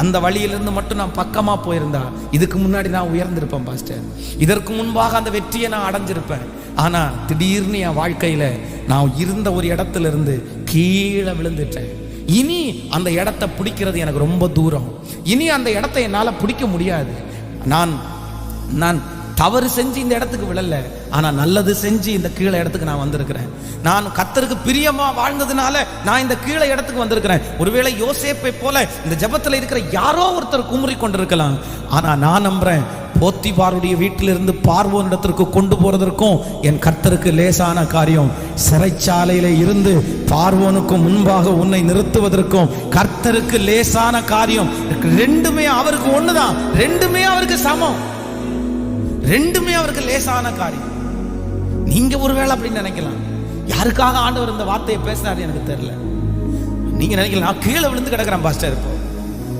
அந்த வழியிலிருந்து மட்டும் நான் பக்கமா போயிருந்தா இதுக்கு முன்னாடி நான் உயர்ந்திருப்பேன் பாஸ்டர். இதற்கு முன்பாக அந்த வெற்றியை நான் அடைஞ்சிருப்பேன். ஆனா திடீர்னு என் வாழ்க்கையில நான் இருந்த ஒரு இடத்துல இருந்து கீழே விழுந்துட்டேன். இனி அந்த இடத்தை பிடிக்கிறது எனக்கு ரொம்ப தூரம். இனி அந்த இடத்தை என்னால் பிடிக்க முடியாது. நான் தவறு செஞ்சு இந்த இடத்துக்கு விழல, ஆனா நல்லது செஞ்சு இந்த கீழே இடத்துக்கு நான் வந்திருக்கிறேன். நான் கர்த்தருக்கு பிரியமா வாழ்ந்ததுனால நான் இந்த கீழே இடத்துக்கு வந்திருக்கிறேன். ஒருவேளை யோசேப்பை போல இந்த ஜெபத்தில் இருக்கிற யாரோ ஒருத்தர் குமுறி கொண்டிருக்கலாம். ஆனா நான் நம்புறேன், போத்திபாருடைய வீட்டிலிருந்து பார்வோன் இடத்திற்கு கொண்டு போறதற்கும் என் கர்த்தருக்கு லேசான காரியம். சிறைச்சாலையில இருந்து பார்வோனுக்கு முன்பாக உன்னை நிறுத்துவதற்கும் கர்த்தருக்கு லேசான காரியம். ரெண்டுமே அவருக்கு ஒண்ணுதான், ரெண்டுமே அவருக்கு சமம், ரெண்டுமே அவருக்கு லேசான காரியம். நீங்க ஒருவேளை அப்படின்னு நினைக்கலாம், யாருக்காக ஆண்டவர் இந்த வார்த்தையை பேசுறாரு எனக்கு தெரியல. நீங்க நினைக்கலாம், நான் கீழே விழுந்து கிடக்கிறேன் பாஸ்டர், இப்போ